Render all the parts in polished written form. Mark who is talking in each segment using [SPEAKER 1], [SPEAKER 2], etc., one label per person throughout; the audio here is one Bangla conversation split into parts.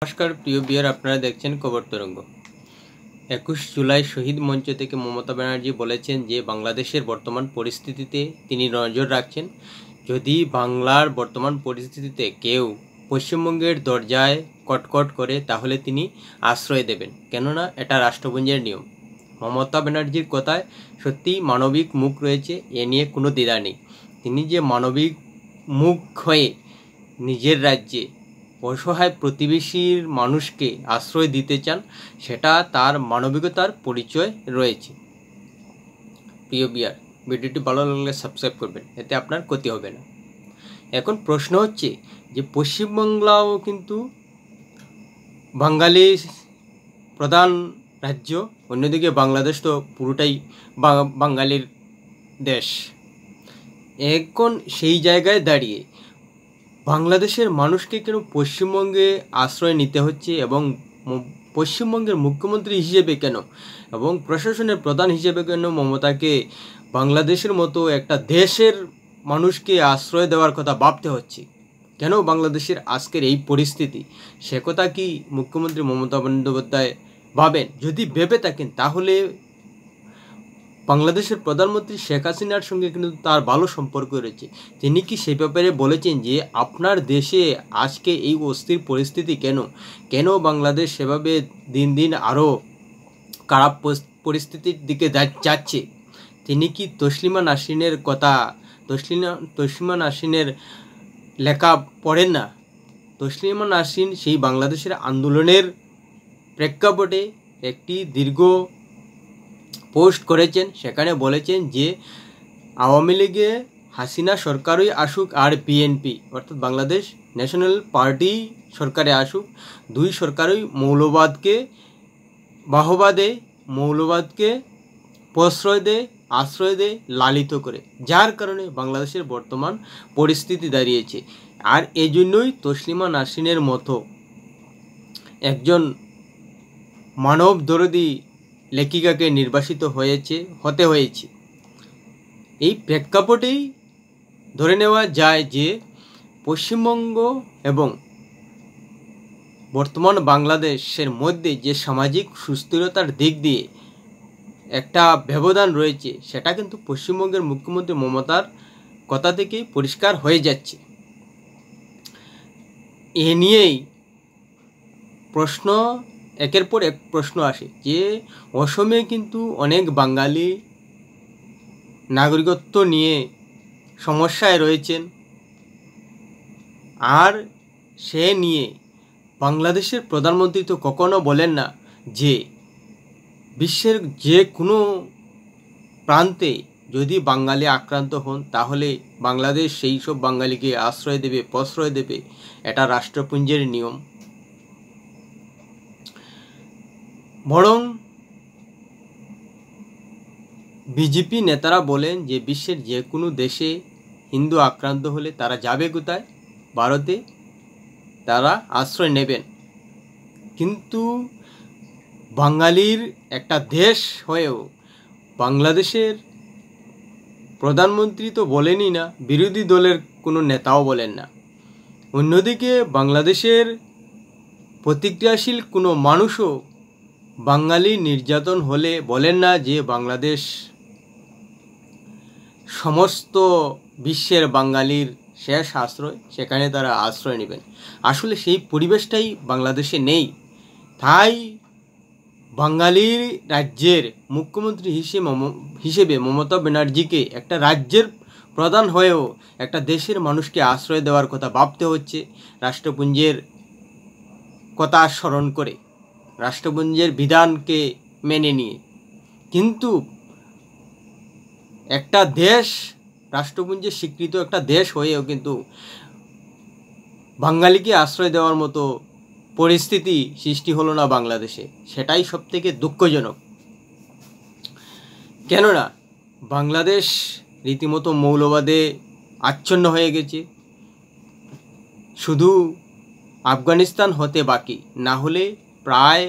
[SPEAKER 1] নমস্কার প্রিয় বিয়ার, আপনারা দেখছেন খবর তরঙ্গ। 21 জুলাই শহীদ মঞ্চ থেকে মমতা ব্যানার্জি বলেছেন যে বাংলাদেশের বর্তমান পরিস্থিতিতে তিনি নজর রাখছেন। যদি বাংলার বর্তমান পরিস্থিতিতে কেউ পশ্চিমবঙ্গের দরজায় কটকট করে তাহলে তিনি আশ্রয় দেবেন, কেননা এটা রাষ্ট্রপুঞ্জের নিয়ম। মমতা ব্যানার্জির কথায় সত্যি মানবিক মুখ রয়েছে, এ নিয়ে কোনো দ্বিধা নেই। তিনি যে মানবিক মুখ হয়ে নিজের রাজ্যে অসহায় প্রতিবেশীর মানুষকে আশ্রয় দিতে চান, সেটা তার মানবিকতার পরিচয় রয়েছে। প্রিয় বিয়ার, ভিডিওটি ভালো লাগলে সাবস্ক্রাইব করবেন, এতে আপনার ক্ষতি হবে না। এখন প্রশ্ন হচ্ছে যে পশ্চিমবাংলাও কিন্তু বাঙালি প্রধান রাজ্য, অন্যদিকে বাংলাদেশ তো পুরোটাই বাঙালির দেশ। এখন সেই জায়গায় দাঁড়িয়ে বাংলাদেশের মানুষকে কেন পশ্চিমবঙ্গে আশ্রয় নিতে হচ্ছে, এবং পশ্চিমবঙ্গের মুখ্যমন্ত্রী হিসেবে কেন এবং প্রশাসনের প্রধান হিসেবে কেন মমতাকে বাংলাদেশের মতো একটা দেশের মানুষকে আশ্রয় দেওয়ার কথা ভাবতে হচ্ছে? কেন বাংলাদেশের আজকের এই পরিস্থিতি, সে কথা কি মুখ্যমন্ত্রী মমতা বন্দ্যোপাধ্যায় ভাবেন? যদি ভেবে থাকেন তাহলে বাংলাদেশের প্রধানমন্ত্রী শেখ হাসিনার সঙ্গে কিন্তু তার ভালো সম্পর্ক রয়েছে। তিনি কি সেই ব্যাপারে বলেছেন যে আপনার দেশে আজকে এই অস্থির পরিস্থিতি কেন বাংলাদেশ সেভাবে দিন দিন আরও খারাপ পরিস্থিতির দিকে যাচ্ছে? তিনি কি তসলিমা নাসরিনের কথা, তসলিমা নাসরিনের লেখা পড়েন না? তসলিমা নাসরিন সেই বাংলাদেশের আন্দোলনের প্রেক্ষাপটে একটি দীর্ঘ পোস্ট করেছেন। সেখানে বলেছেন যে আওয়ামী লীগে হাসিনা সরকারই আসুক আর বিএনপি অর্থাৎ বাংলাদেশ ন্যাশনাল পার্টি সরকারে আসুক, দুই সরকারই মৌলবাদকে বাহবা দেয়, মৌলবাদকে প্রশ্রয় দেয়, আশ্রয় দেয়, লালিত করে, যার কারণে বাংলাদেশের বর্তমান পরিস্থিতি দাঁড়িয়েছে। আর এই জন্যই তসলিমা নাসরিনের মতো একজন মানবদরদী লেখিকাকে নির্বাসিত হতে হয়েছে। এই প্রেক্ষাপটেই ধরে নেওয়া যায় যে পশ্চিমবঙ্গ এবং বর্তমান বাংলাদেশের মধ্যে যে সামাজিক সুস্থিরতার দিক দিয়ে একটা ব্যবধান রয়েছে, সেটা কিন্তু পশ্চিমবঙ্গের মুখ্যমন্ত্রী মমতার কথা থেকেই পরিষ্কার হয়ে যাচ্ছে। এ নিয়েই প্রশ্ন, একের পর এক প্রশ্ন আসে যে অসমে কিন্তু অনেক বাঙালি নাগরিকত্ব নিয়ে সমস্যায় রয়েছেন, আর সে নিয়ে বাংলাদেশের প্রধানমন্ত্রী তো কখনো বলেন না যে বিশ্বের যে কোনো প্রান্তে যদি বাঙালি আক্রান্ত হন তাহলে বাংলাদেশ সেই সব বাঙালিকে আশ্রয় দেবে, প্রশ্রয় দেবে। এটা রাষ্ট্রপুঞ্জের নিয়ম। বরং বিজেপি নেতারা বলেন যে বিশ্বের যে কোনো দেশে হিন্দু আক্রান্ত হলে তারা যাবে কোথায়? ভারতে তারা আশ্রয় নেবেন। কিন্তু বাঙালির একটা দেশ হয়েও বাংলাদেশের প্রধানমন্ত্রী তো বলেনই না, বিরোধী দলের কোনো নেতাও বলেন না। অন্যদিকে বাংলাদেশের প্রতিক্রিয়াশীল কোনো মানুষও বাঙালি নির্যাতন হলে বলেন না যে বাংলাদেশ সমস্ত বিশ্বের বাঙালির শেষ আশ্রয়, সেখানে তারা আশ্রয় নেবেন। আসলে সেই পরিবেশটাই বাংলাদেশে নেই। তাই বাঙালির রাজ্যের মুখ্যমন্ত্রী হিসেবে মমতা ব্যানার্জিকে একটা রাজ্যের প্রধান হয়েও একটা দেশের মানুষকে আশ্রয় দেওয়ার কথা ভাবতে হচ্ছে, রাষ্ট্রপুঞ্জের কথা স্মরণ করে, রাষ্ট্রপুঞ্জের বিধানকে মেনে নিয়ে। কিন্তু একটা দেশ, রাষ্ট্রপুঞ্জের স্বীকৃত একটা দেশ হয়েও কিন্তু বাঙালিকে আশ্রয় দেওয়ার মতো পরিস্থিতি সৃষ্টি হলো না বাংলাদেশে। সেটাই সবথেকে দুঃখজনক। কেননা বাংলাদেশ রীতিমতো মৌলবাদে আচ্ছন্ন হয়ে গেছে। শুধু আফগানিস্তান হতে বাকি, না হলে প্রায়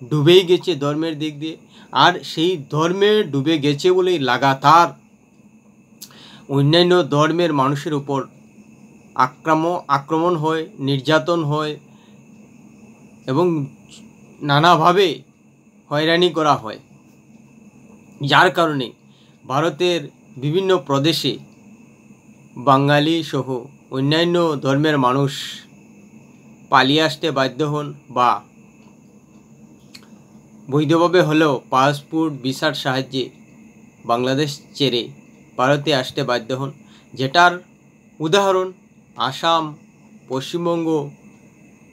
[SPEAKER 1] ডুবেই গেছে ধর্মের দিক দিয়ে। আর সেই ধর্মে ডুবে গেছে বলেই লাগাতার অন্যান্য ধর্মের মানুষের উপর আক্রমণ হয়, নির্যাতন হয়, এবং নানাভাবে হয়রানি করা হয়, যার কারণে ভারতের বিভিন্ন প্রদেশে বাঙালি সহ অন্যান্য ধর্মের মানুষ পালিয়ে আসতে বাধ্য হন বা বৈধভাবে হলেও পাসপোর্ট ভিসার সাহায্যে বাংলাদেশ ছেড়ে ভারতে আসতে বাধ্য হন, যেটার উদাহরণ আসাম, পশ্চিমবঙ্গ,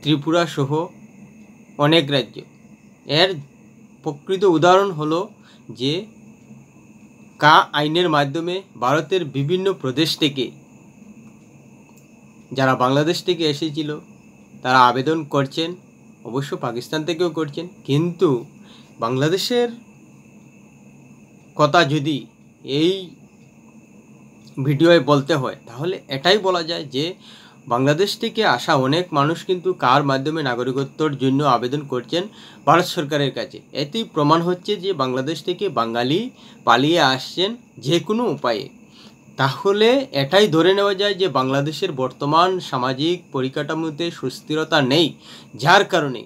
[SPEAKER 1] ত্রিপুরা সহ অনেক রাজ্য। এর প্রকৃত উদাহরণ হলো যে আইনের মাধ্যমে ভারতের বিভিন্ন প্রদেশ থেকে যারা বাংলাদেশ থেকে এসেছিল তারা আবেদন করছেন, অবশ্য পাকিস্তান থেকেও করছেন, কিন্তু বাংলাদেশের কথা যদি এই ভিডিওয় বলতে হয় তাহলে এটাই বলা যায় যে বাংলাদেশ থেকে আসা অনেক মানুষ কিন্তু কার মাধ্যমে নাগরিকত্বর জন্য আবেদন করছেন ভারত সরকারের কাছে। এতেই প্রমাণ হচ্ছে যে বাংলাদেশ থেকে বাঙালি পালিয়ে আসছেন যে কোনো উপায়ে। তাহলে এটাই ধরে নেওয়া যায় যে বাংলাদেশের বর্তমান সামাজিক পরিকাঠামোতে সুস্থিরতা নেই, যার কারণে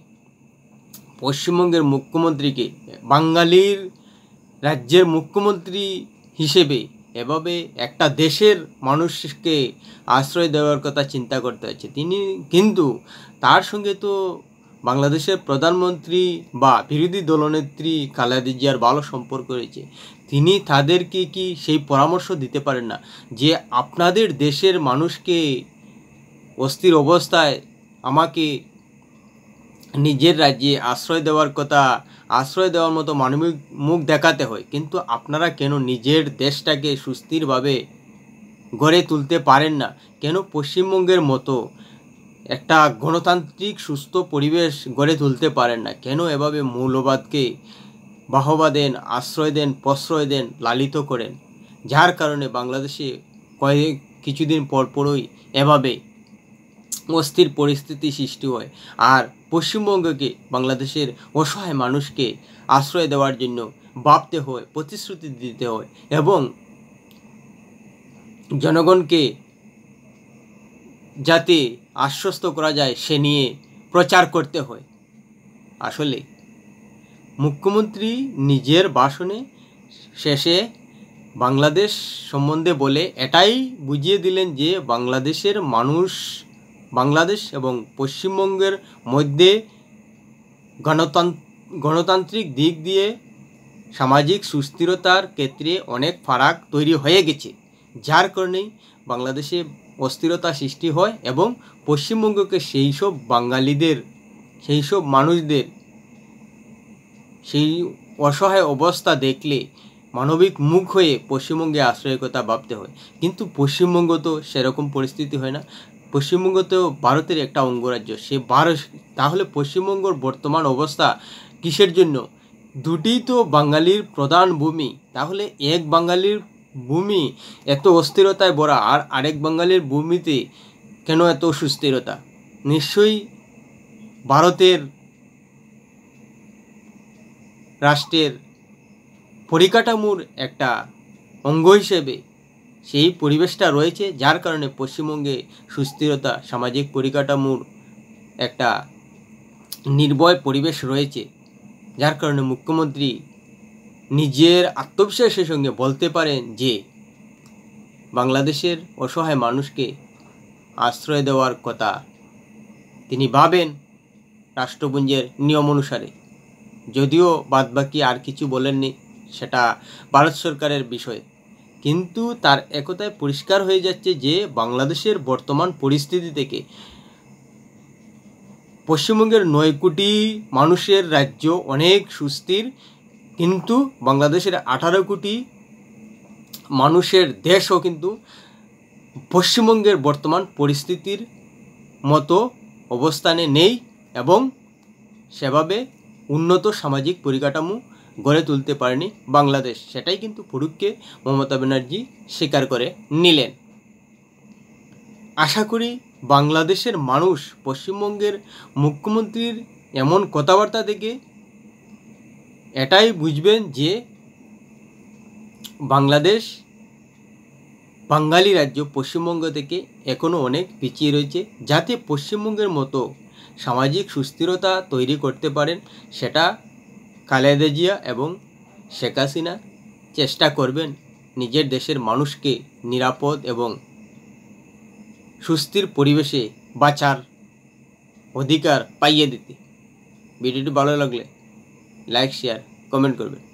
[SPEAKER 1] পশ্চিমবঙ্গের মুখ্যমন্ত্রীকে বাঙালির রাজ্যের মুখ্যমন্ত্রী হিসেবে এভাবে একটা দেশের মানুষকে আশ্রয় দেওয়ার কথা চিন্তা করতে হচ্ছে। তিনি কিন্তু তার সঙ্গে তো বাংলাদেশের প্রধানমন্ত্রী বা বিরোধী দলনেত্রী খালেদা জিয়ার ভালো সম্পর্ক রয়েছে। তিনি তাদেরকে কি সেই পরামর্শ দিতে পারেন না যে আপনাদের দেশের মানুষকে অস্থির অবস্থায় আমাকে নিজের রাজ্যে আশ্রয় দেওয়ার কথা, আশ্রয় দেওয়ার মতো মানবিক মুখ দেখাতে হয়, কিন্তু আপনারা কেন নিজের দেশটাকে সুস্থিরভাবে গড়ে তুলতে পারেন না? কেন পশ্চিমবঙ্গের মতো একটা গণতান্ত্রিক সুস্থ পরিবেশ গড়ে তুলতে পারেন না? কেন এভাবে মৌলবাদকে বাহবা দেন, আশ্রয় দেন, প্রশ্রয় দেন, লালিত করেন, যার কারণে বাংলাদেশে কিছুদিন পরপরই এভাবে অস্থির পরিস্থিতি সৃষ্টি হয়। আর পশ্চিমবঙ্গকে, বাংলাদেশের অসহায় মানুষকে আশ্রয় দেওয়ার জন্য ভাবতে হয়, প্রতিশ্রুতি দিতে হয় এবং জনগণকে যাতে আশ্বস্ত করা যায় সে নিয়ে প্রচার করতে হয়। আসলে মুখ্যমন্ত্রী নিজের ভাষণে শেষে বাংলাদেশ সম্বন্ধে বলে এটাই বুঝিয়ে দিলেন যে বাংলাদেশের মানুষ, বাংলাদেশ এবং পশ্চিমবঙ্গের মধ্যে গণতান্ত্রিক দিক দিয়ে সামাজিক সুস্থিরতার ক্ষেত্রে অনেক ফারাক তৈরি হয়ে গেছে, যার কারণেই বাংলাদেশে অস্থিরতা সৃষ্টি হয় এবং পশ্চিমবঙ্গকে সেই সব বাঙালিদের, সেই সব মানুষদের সেই অসহায় অবস্থা দেখলে মানবিক মুখ হয়ে পশ্চিমবঙ্গে আশ্রয়ের কথা ভাবতে হয়। কিন্তু পশ্চিমবঙ্গ তো সেরকম পরিস্থিতি হয় না। পশ্চিমবঙ্গ তো ভারতের একটা অঙ্গরাজ্য, সে তাহলে পশ্চিমবঙ্গর বর্তমান অবস্থা কিসের জন্য? দুটিই তো বাঙালির প্রধান ভূমি, তাহলে এক বাঙালির ভূমি এত অস্থিরতায় ভরা আর আরেক বাঙালির ভূমিতে কেন এত সুস্থিরতা? নিশ্চয়ই ভারতের রাষ্ট্রের পরিকাঠামোর একটা অঙ্গ হিসেবে সেই পরিবেশটা রয়েছে, যার কারণে পশ্চিমবঙ্গে সুস্থিরতা, সামাজিক পরিকাঠামোর একটা নির্ভয় পরিবেশ রয়েছে, যার কারণে মুখ্যমন্ত্রী নিজের আত্মবিশ্বাসের সঙ্গে বলতে পারেন যে বাংলাদেশের অসহায় মানুষকে আশ্রয় দেওয়ার কথা তিনি ভাবেন রাষ্ট্রপুঞ্জের নিয়ম অনুসারে। যদিও বাদবাকি আর কিছু বলেননি, সেটা ভারত সরকারের বিষয়, কিন্তু তার একথায় পরিষ্কার হয়ে যাচ্ছে যে বাংলাদেশের বর্তমান পরিস্থিতি থেকে পশ্চিমবঙ্গের 9 কোটি মানুষের রাজ্য অনেক সুস্থির, কিন্তু বাংলাদেশের 18 কোটি মানুষের দেশও কিন্তু পশ্চিমবঙ্গের বর্তমান পরিস্থিতির মতো অবস্থানে নেই এবং সেভাবে উন্নত সামাজিক পরিকাঠামো গড়ে তুলতে পারেনি বাংলাদেশ। সেটাই কিন্তু পরোক্ষে মমতা ব্যানার্জি স্বীকার করে নিলেন। আশা করি বাংলাদেশের মানুষ পশ্চিমবঙ্গের মুখ্যমন্ত্রীর এমন কথাবার্তা থেকে এটাই বুঝবেন যে বাংলাদেশ, বাঙালি রাজ্য পশ্চিমবঙ্গ থেকে এখনও অনেক পিছিয়ে রয়েছে, যাতে পশ্চিমবঙ্গের মতো সামাজিক সুস্থিরতা তৈরি করতে পারেন, সেটা খালেদা জিয়া এবং শেখ হাসিনা চেষ্টা করবেন নিজের দেশের মানুষকে নিরাপদ এবং সুস্থির পরিবেশে বাঁচার অধিকার পাইয়ে দিতে। ভিডিওটি ভালো লাগলে লাইক, শেয়ার, কমেন্ট করবেন।